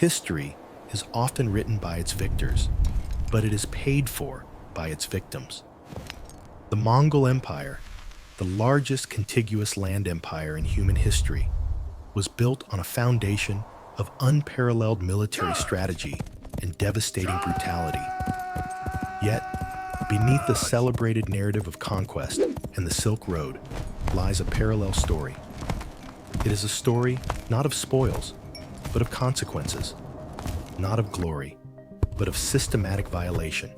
History is often written by its victors, but it is paid for by its victims. The Mongol Empire, the largest contiguous land empire in human history, was built on a foundation of unparalleled military strategy and devastating brutality. Yet, beneath the celebrated narrative of conquest and the Silk Road lies a parallel story. It is a story not of spoils, but of consequences, not of glory, but of systematic violation.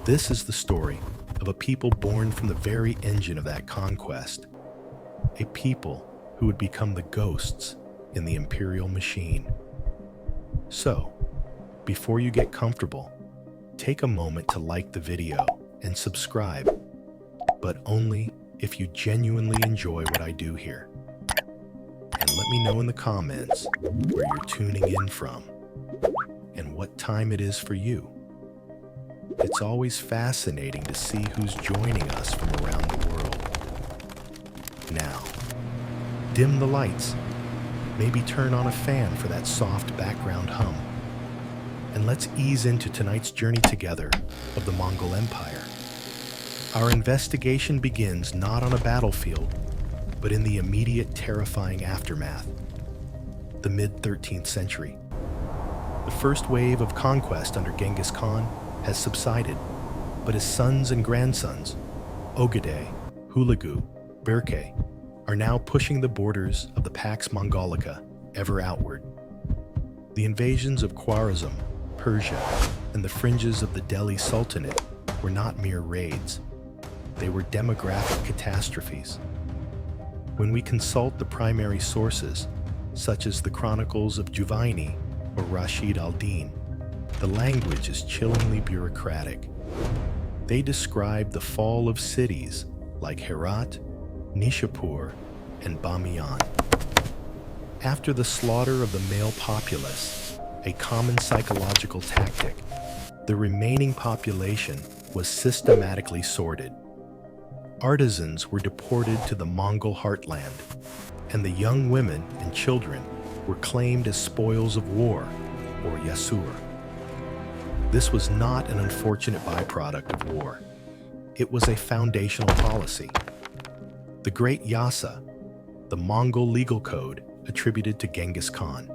This is the story of a people born from the very engine of that conquest, a people who would become the ghosts in the imperial machine. So, before you get comfortable, take a moment to like the video and subscribe, but only if you genuinely enjoy what I do here. And let me know in the comments where you're tuning in from and what time it is for you. It's always fascinating to see who's joining us from around the world. Now, dim the lights, maybe turn on a fan for that soft background hum, and let's ease into tonight's journey together of the Mongol Empire. Our investigation begins not on a battlefield, but in the immediate terrifying aftermath, the mid-13th century. The first wave of conquest under Genghis Khan has subsided, but his sons and grandsons, Ogedei, Hulagu, Berke, are now pushing the borders of the Pax Mongolica ever outward. The invasions of Khwarezm, Persia, and the fringes of the Delhi Sultanate were not mere raids. They were demographic catastrophes. When we consult the primary sources, such as the Chronicles of Juvaini or Rashid al-Din, the language is chillingly bureaucratic. They describe the fall of cities like Herat, Nishapur, and Bamiyan. After the slaughter of the male populace, a common psychological tactic, the remaining population was systematically sorted. Artisans were deported to the Mongol heartland, and the young women and children were claimed as spoils of war, or yasur. This was not an unfortunate byproduct of war. It was a foundational policy. The Great Yasa, the Mongol legal code attributed to Genghis Khan,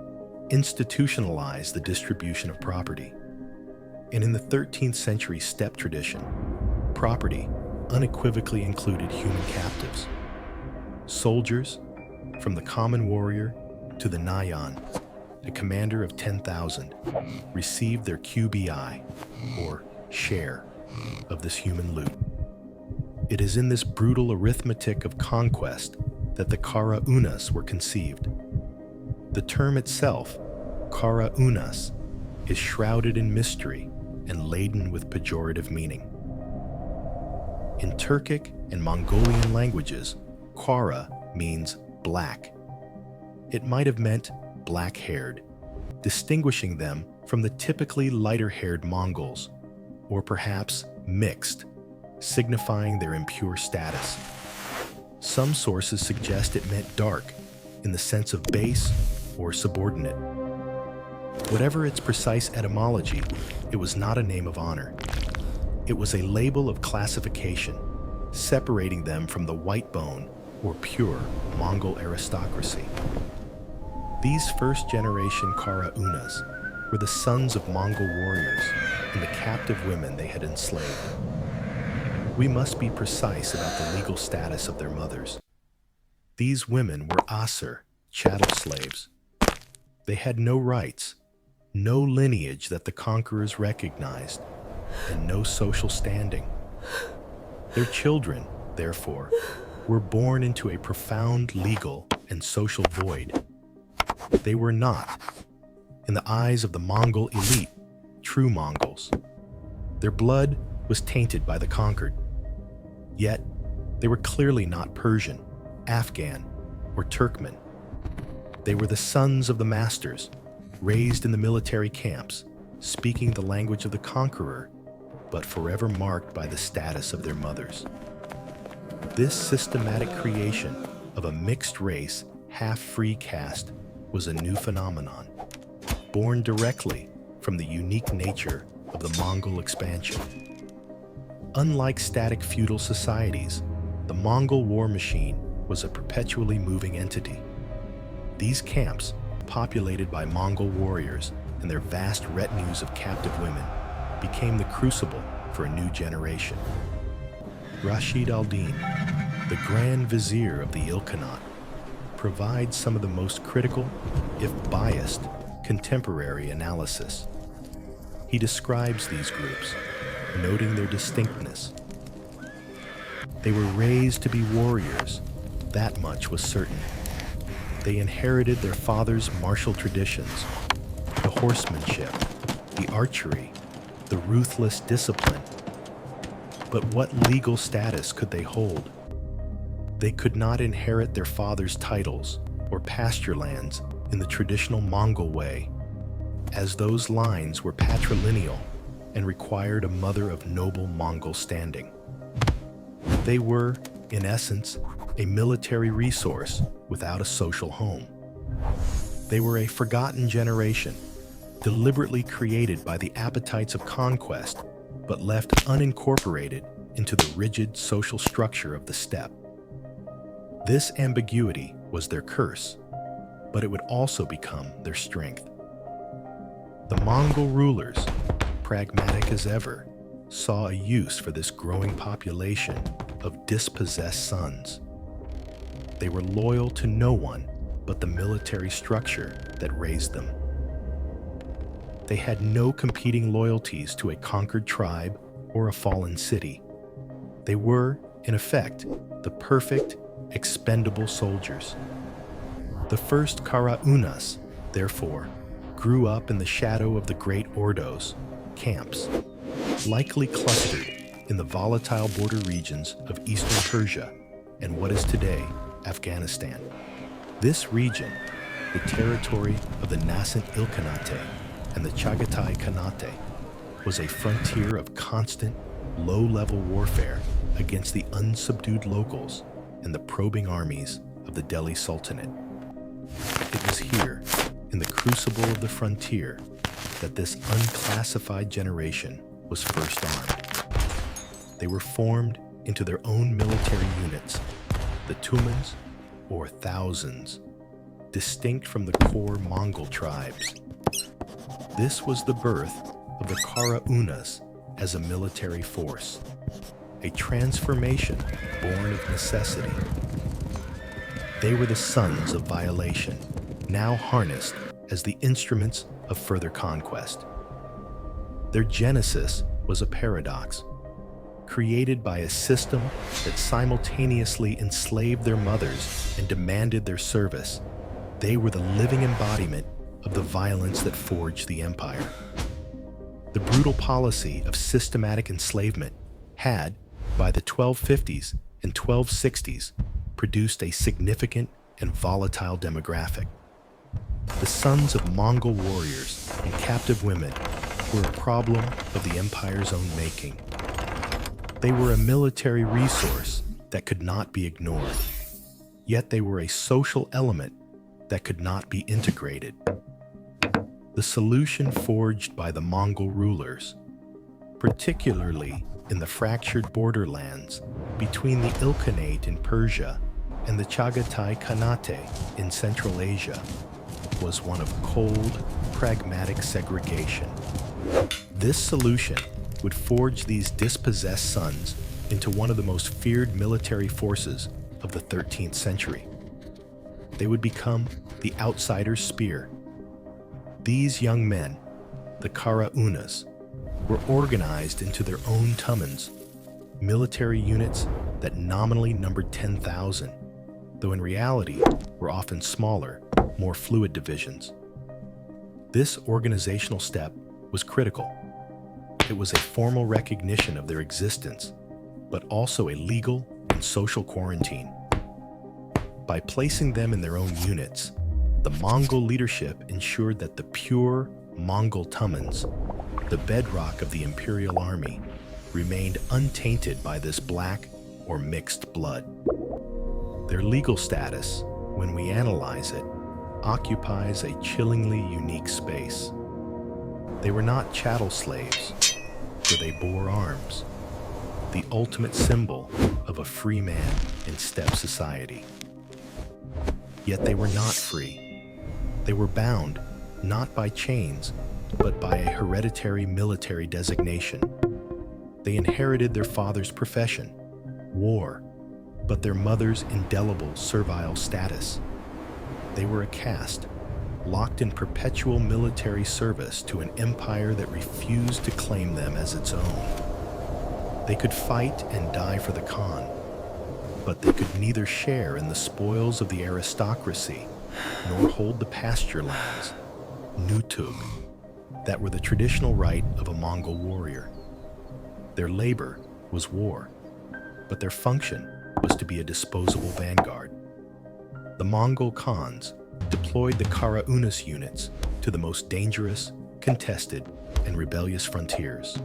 institutionalized the distribution of property. And in the 13th century steppe tradition, property unequivocally included human captives. Soldiers, from the common warrior to the Nayan, a commander of 10,000, received their QBI, or share, of this human loot. It is in this brutal arithmetic of conquest that the Qara'unas were conceived. The term itself, Qara'unas, is shrouded in mystery and laden with pejorative meaning. In Turkic and Mongolian languages, Qara means black. It might have meant black-haired, distinguishing them from the typically lighter-haired Mongols, or perhaps mixed, signifying their impure status. Some sources suggest it meant dark, in the sense of base or subordinate. Whatever its precise etymology, it was not a name of honor. It was a label of classification, separating them from the white bone or pure Mongol aristocracy. These first-generation Qara'unas were the sons of Mongol warriors and the captive women they had enslaved. We must be precise about the legal status of their mothers. These women were Asir, chattel slaves. They had no rights, no lineage that the conquerors recognized, and no social standing. Their children, therefore, were born into a profound legal and social void. They were not, in the eyes of the Mongol elite, true Mongols. Their blood was tainted by the conquered. Yet, they were clearly not Persian, Afghan, or Turkmen. They were the sons of the masters, raised in the military camps, speaking the language of the conqueror, but forever marked by the status of their mothers. This systematic creation of a mixed-race, half-free caste was a new phenomenon. born directly from the unique nature of the Mongol expansion. Unlike static feudal societies, the Mongol war machine was a perpetually moving entity. These camps, populated by Mongol warriors and their vast retinues of captive women, became the crucible for a new generation. Rashid al-Din, the Grand Vizier of the Ilkhanate, provides some of the most critical, if biased, contemporary analysis. He describes these groups, noting their distinctness. They were raised to be warriors, that much was certain. They inherited their father's martial traditions, the horsemanship, the archery, the ruthless discipline. But what legal status could they hold? They could not inherit their father's titles or pasture lands in the traditional Mongol way, as those lines were patrilineal and required a mother of noble Mongol standing. They were, in essence, a military resource without a social home. They were a forgotten generation, deliberately created by the appetites of conquest, but left unincorporated into the rigid social structure of the steppe. This ambiguity was their curse, but it would also become their strength. The Mongol rulers, pragmatic as ever, saw a use for this growing population of dispossessed sons. They were loyal to no one but the military structure that raised them. They had no competing loyalties to a conquered tribe or a fallen city. They were, in effect, the perfect, expendable soldiers. The first Qara'unas, therefore, grew up in the shadow of the great ordos, camps, likely clustered in the volatile border regions of eastern Persia and what is today Afghanistan. This region, the territory of the nascent Ilkhanate and the Chagatai Khanate, was a frontier of constant, low-level warfare against the unsubdued locals and the probing armies of the Delhi Sultanate. It was here, in the crucible of the frontier, that this unclassified generation was first armed. They were formed into their own military units, the Tummans, or thousands, distinct from the core Mongol tribes. This was the birth of the Qara'unas as a military force, a transformation born of necessity. They were the sons of violation, now harnessed as the instruments of further conquest. Their genesis was a paradox, created by a system that simultaneously enslaved their mothers and demanded their service. They were the living embodiment of the violence that forged the empire. The brutal policy of systematic enslavement had, by the 1250s and 1260s, produced a significant and volatile demographic. The sons of Mongol warriors and captive women were a problem of the empire's own making. They were a military resource that could not be ignored, yet they were a social element that could not be integrated. The solution forged by the Mongol rulers, particularly in the fractured borderlands between the Ilkhanate in Persia and the Chagatai Khanate in Central Asia, was one of cold, pragmatic segregation. This solution would forge these dispossessed sons into one of the most feared military forces of the 13th century. They would become the outsider's spear. These young men, the Qara'unas, were organized into their own Tummans, military units that nominally numbered 10,000, though in reality were often smaller, more fluid divisions. This organizational step was critical. It was a formal recognition of their existence, but also a legal and social quarantine. By placing them in their own units, the Mongol leadership ensured that the pure Mongol Tummans, the bedrock of the imperial army, remained untainted by this black or mixed blood. Their legal status, when we analyze it, occupies a chillingly unique space. They were not chattel slaves, for they bore arms, the ultimate symbol of a free man in steppe society. Yet they were not free. They were bound, not by chains, but by a hereditary military designation. They inherited their father's profession, war, but their mother's indelible servile status. They were a caste, locked in perpetual military service to an empire that refused to claim them as its own. They could fight and die for the Khan, but they could neither share in the spoils of the aristocracy nor hold the pasture lands, nutug, that were the traditional right of a Mongol warrior. Their labor was war, but their function was to be a disposable vanguard. The Mongol Khans deployed the Qara'unas units to the most dangerous, contested, and rebellious frontiers.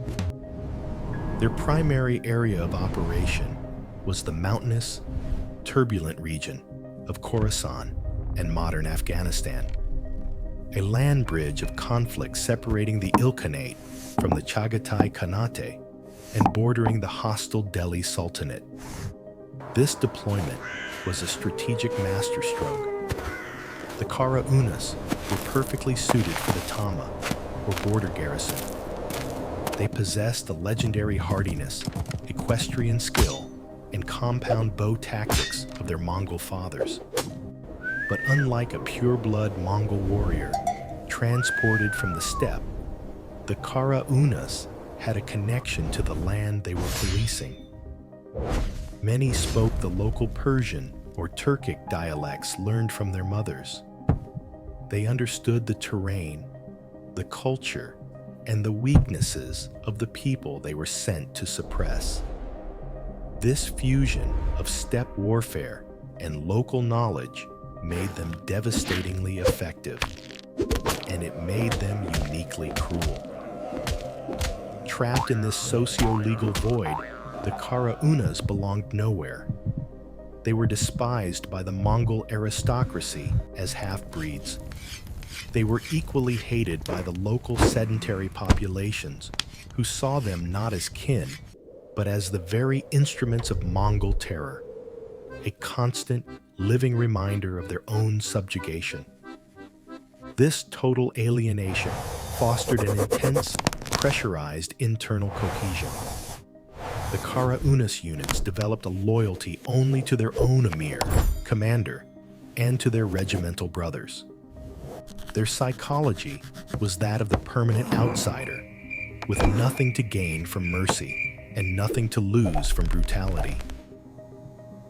Their primary area of operation was the mountainous, turbulent region of Khorasan and modern Afghanistan, a land bridge of conflict separating the Ilkhanate from the Chagatai Khanate and bordering the hostile Delhi Sultanate. This deployment was a strategic masterstroke. The Qara'unas were perfectly suited for the Tama, or border garrison. They possessed the legendary hardiness, equestrian skill, and compound bow tactics of their Mongol fathers. But unlike a pure-blood Mongol warrior transported from the steppe, the Qara'unas had a connection to the land they were policing. Many spoke the local Persian or Turkic dialects learned from their mothers. They understood the terrain, the culture, and the weaknesses of the people they were sent to suppress. This fusion of steppe warfare and local knowledge made them devastatingly effective, and it made them uniquely cruel. Trapped in this socio-legal void, the Qara'unas belonged nowhere. They were despised by the Mongol aristocracy as half-breeds. They were equally hated by the local sedentary populations, who saw them not as kin, but as the very instruments of Mongol terror, a constant, living reminder of their own subjugation. This total alienation fostered an intense, pressurized internal cohesion. The Qara'unas units developed a loyalty only to their own Amir, commander, and to their regimental brothers. Their psychology was that of the permanent outsider, with nothing to gain from mercy and nothing to lose from brutality.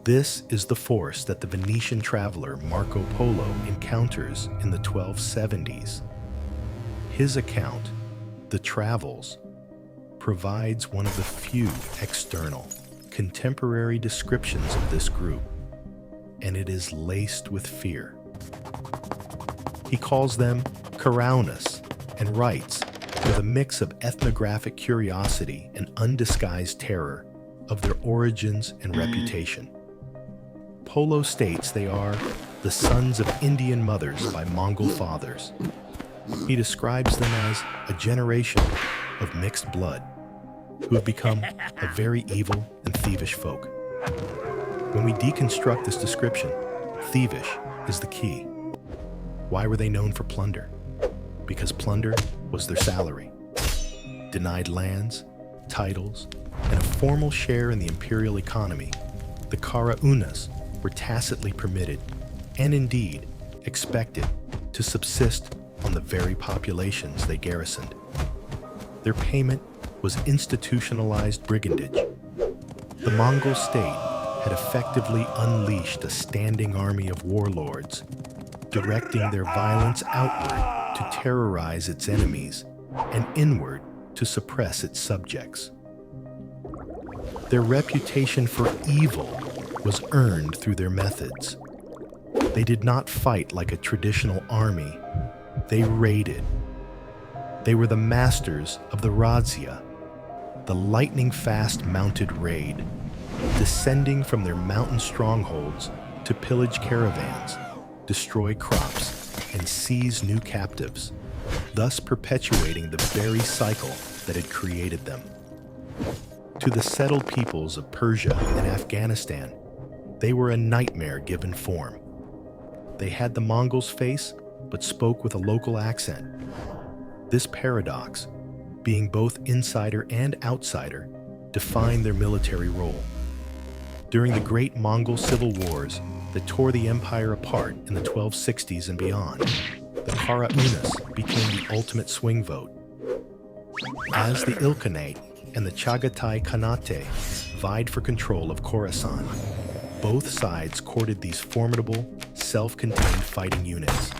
This is the force that the Venetian traveler Marco Polo encounters in the 1270s. His account, The Travels, provides one of the few external, contemporary descriptions of this group, and it is laced with fear. He calls them Qara'unas and writes, with a mix of ethnographic curiosity and undisguised terror, of their origins and reputation. Polo states they are the sons of Indian mothers by Mongol fathers. He describes them as a generation of mixed blood who have become a very evil and thievish folk. When we deconstruct this description, thievish is the key. Why were they known for plunder? Because plunder was their salary. Denied lands, titles, and a formal share in the imperial economy, the Qara'unas were tacitly permitted, and indeed expected, to subsist on the very populations they garrisoned. Their payment was institutionalized brigandage. The Mongol state had effectively unleashed a standing army of warlords, directing their violence outward to terrorize its enemies and inward to suppress its subjects. Their reputation for evil was earned through their methods. They did not fight like a traditional army. They raided. They were the masters of the razzia, the lightning-fast mounted raid, descending from their mountain strongholds to pillage caravans, destroy crops, and seize new captives, thus perpetuating the very cycle that had created them. To the settled peoples of Persia and Afghanistan, they were a nightmare given form. They had the Mongols' face, but spoke with a local accent. This paradox, being both insider and outsider, defined their military role. During the great Mongol civil wars that tore the empire apart in the 1260s and beyond, the Qara'unas became the ultimate swing vote. As the Ilkhanate and the Chagatai Khanate vied for control of Khorasan, both sides courted these formidable, self-contained fighting units.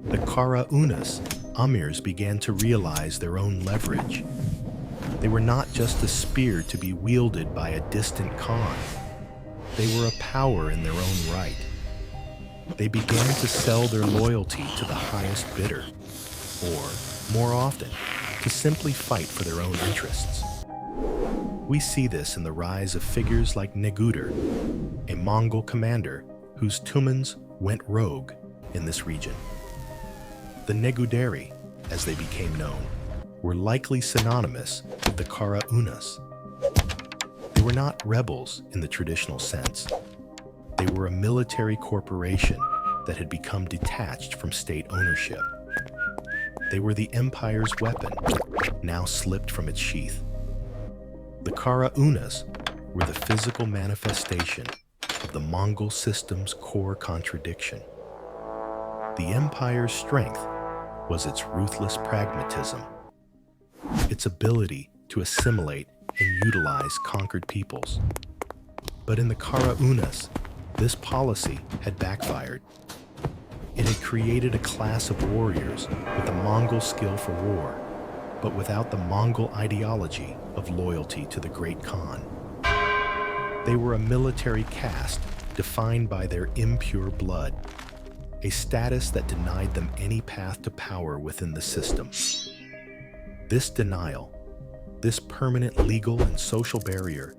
The Karaunas Amirs began to realize their own leverage. They were not just a spear to be wielded by a distant Khan. They were a power in their own right. They began to sell their loyalty to the highest bidder, or, more often, to simply fight for their own interests. We see this in the rise of figures like Neguder, a Mongol commander whose Tummans went rogue in this region. The Neguderi, as they became known, were likely synonymous with the Qara'unas. They were not rebels in the traditional sense. They were a military corporation that had become detached from state ownership. They were the empire's weapon, now slipped from its sheath. The Qara'unas were the physical manifestation of the Mongol system's core contradiction. The empire's strength was its ruthless pragmatism, its ability to assimilate and utilize conquered peoples. But in the Qara'unas, this policy had backfired. It had created a class of warriors with the Mongol skill for war, but without the Mongol ideology of loyalty to the great Khan. They were a military caste defined by their impure blood, a status that denied them any path to power within the system. This denial, this permanent legal and social barrier,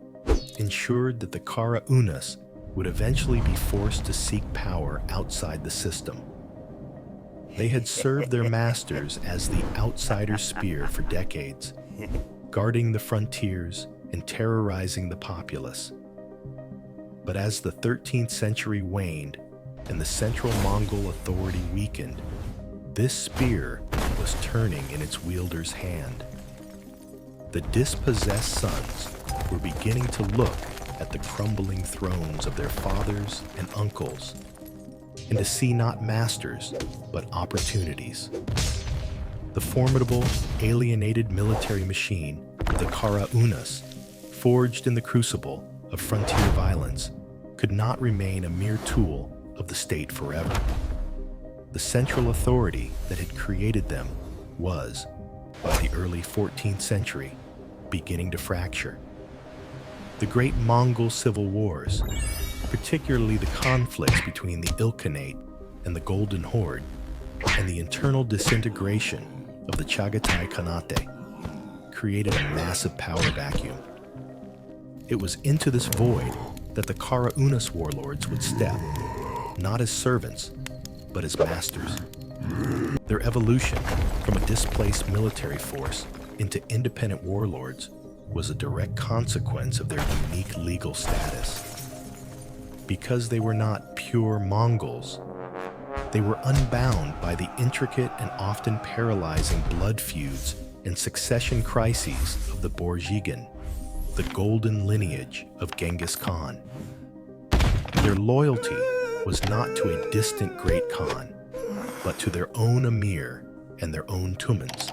ensured that the Qara'unas would eventually be forced to seek power outside the system. They had served their masters as the outsider spear for decades, guarding the frontiers and terrorizing the populace. But as the 13th century waned and the central Mongol authority weakened, this spear was turning in its wielder's hand. The dispossessed sons were beginning to look at the crumbling thrones of their fathers and uncles, and to see not masters, but opportunities. The formidable, alienated military machine, the Qara'unas, forged in the crucible of frontier violence, could not remain a mere tool of the state forever. The central authority that had created them was, by the early 14th century, beginning to fracture. The great Mongol civil wars, particularly the conflicts between the Ilkhanate and the Golden Horde, and the internal disintegration of the Chagatai Khanate, created a massive power vacuum. It was into this void that the Qara'unas warlords would step, not as servants, but as masters. Their evolution from a displaced military force into independent warlords was a direct consequence of their unique legal status. Because they were not pure Mongols, they were unbound by the intricate and often paralyzing blood feuds and succession crises of the Borjigin, the golden lineage of Genghis Khan. Their loyalty was not to a distant great Khan, but to their own Amir and their own Tummans.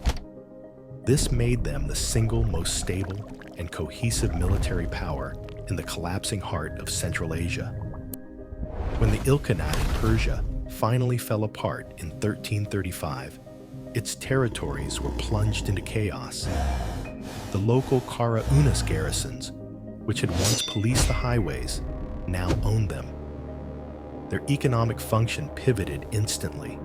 This made them the single most stable and cohesive military power in the collapsing heart of Central Asia. When the Ilkhanate in Persia finally fell apart in 1335, its territories were plunged into chaos. The local Qara'unas garrisons, which had once policed the highways, now owned them. Their economic function pivoted instantly.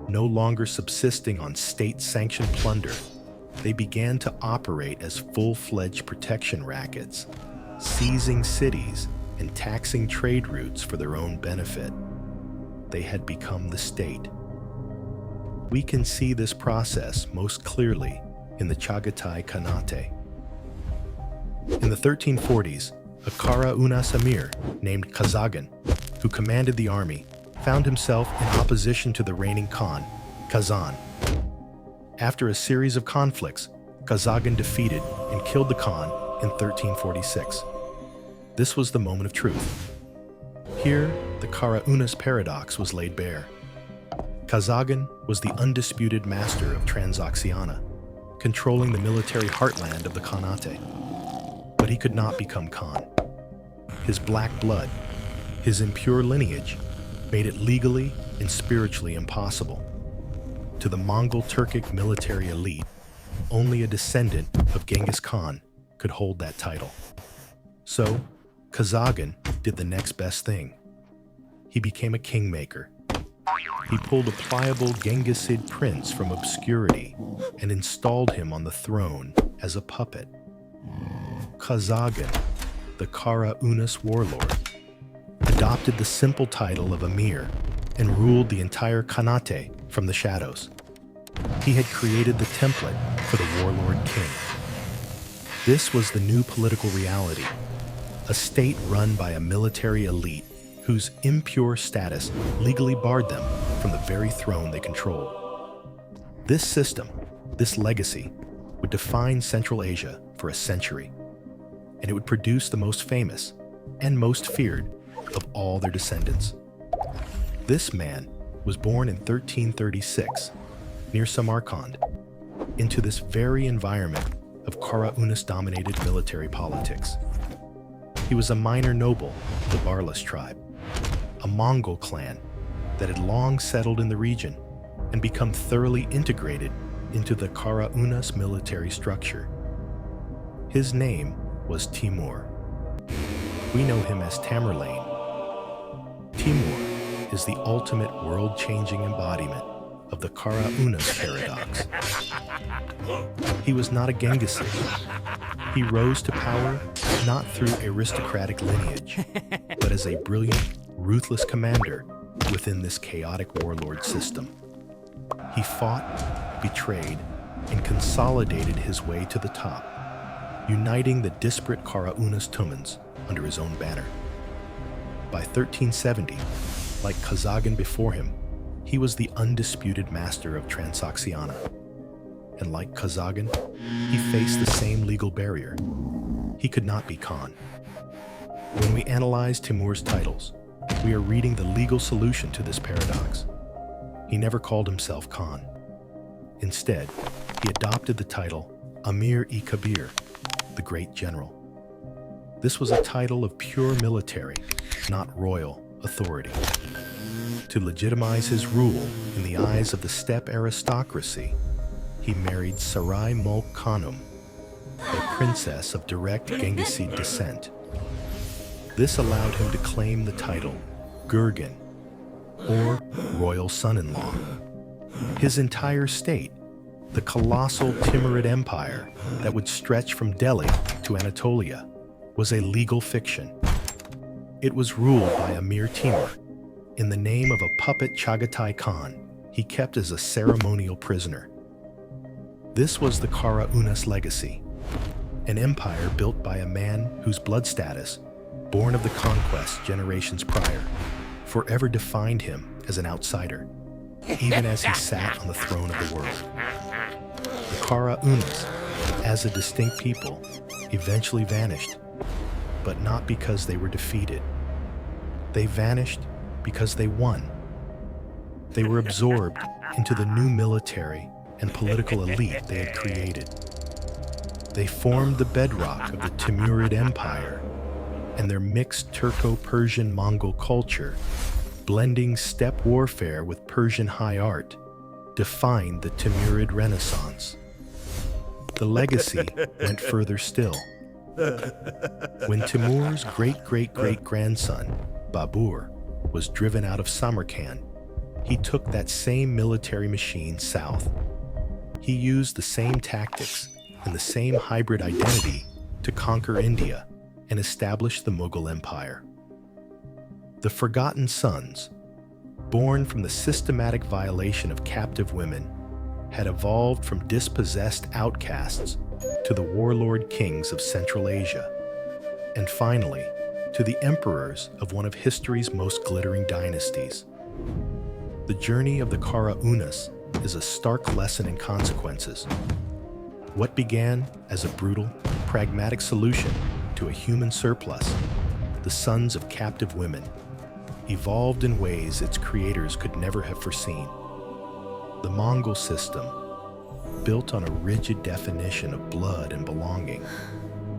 No longer subsisting on state-sanctioned plunder, they began to operate as full-fledged protection rackets, seizing cities and taxing trade routes for their own benefit. they had become the state. We can see this process most clearly in the Chagatai Khanate. In the 1340s, a Karaunas Amir named Kazagen, who commanded the army, found himself in opposition to the reigning Khan, Kazan. After a series of conflicts, Kazagen defeated and killed the Khan in 1346. This was the moment of truth. Here, the Qara'unas paradox was laid bare. Kazagen was the undisputed master of Transoxiana, controlling the military heartland of the Khanate. But he could not become Khan. His black blood, his impure lineage, made it legally and spiritually impossible. To the Mongol Turkic military elite, only a descendant of Genghis Khan could hold that title. So, Kazagen did the next best thing. He became a kingmaker. He pulled a pliable Genghisid prince from obscurity and installed him on the throne as a puppet. Kazagen, the Qara'unas warlord, adopted the simple title of Amir and ruled the entire Khanate from the shadows. He had created the template for the warlord king. This was the new political reality, a state run by a military elite whose impure status legally barred them from the very throne they controlled. This system, this legacy, would define Central Asia for a century, and it would produce the most famous and most feared of all their descendants. This man was born in 1336 near Samarkand into this very environment of Qara'unas-dominated military politics. He was a minor noble of the Barlas tribe, a Mongol clan that had long settled in the region and become thoroughly integrated into the Qara'unas military structure. His name was Timur. We know him as Tamerlane. Timur is the ultimate world-changing embodiment of the Qara'unas paradox. He was not a Genghisid. He rose to power not through aristocratic lineage, but as a brilliant, ruthless commander within this chaotic warlord system. He fought, betrayed, and consolidated his way to the top, uniting the disparate Karaunas Tummans under his own banner. By 1370, like Kazagen before him, he was the undisputed master of Transoxiana. And like Kazagen, he faced the same legal barrier. He could not be Khan. When we analyze Timur's titles, we are reading the legal solution to this paradox. He never called himself Khan. Instead, he adopted the title Amir-i-Kabir, the Great General. This was a title of pure military, not royal, authority. To legitimize his rule in the eyes of the steppe aristocracy, he married Sarai Mulk Khanum, a princess of direct Genghisid descent. This allowed him to claim the title Gurgen, or royal son-in-law. His entire state, the colossal Timurid Empire that would stretch from Delhi to Anatolia, was a legal fiction. It was ruled by Amir Timur in the name of a puppet Chagatai Khan he kept as a ceremonial prisoner. This was the Qara'unas legacy, an empire built by a man whose blood status, born of the conquest generations prior, forever defined him as an outsider, even as he sat on the throne of the world. The Qara'unas, as a distinct people, eventually vanished, but not because they were defeated. They vanished because they won. They were absorbed into the new military and political elite they had created. They formed the bedrock of the Timurid Empire, and their mixed Turco-Persian Mongol culture, blending steppe warfare with Persian high art, defined the Timurid Renaissance. The legacy went further still. When Timur's great-great-great-grandson, Babur, was driven out of Samarkand, he took that same military machine south. He used the same tactics and the same hybrid identity to conquer India and establish the Mongol Empire. The Forgotten Sons, born from the systematic violation of captive women, had evolved from dispossessed outcasts to the warlord kings of Central Asia, and finally, to the emperors of one of history's most glittering dynasties. The journey of the Qara'unas is a stark lesson in consequences. What began as a brutal, pragmatic solution to a human surplus, the sons of captive women, evolved in ways its creators could never have foreseen. The Mongol system, built on a rigid definition of blood and belonging,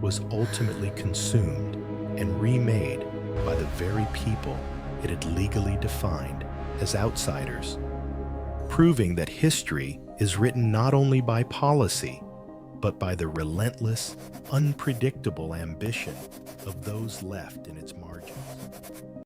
was ultimately consumed and remade by the very people it had legally defined as outsiders, proving that history is written not only by policy, but by the relentless, unpredictable ambition of those left in its margins.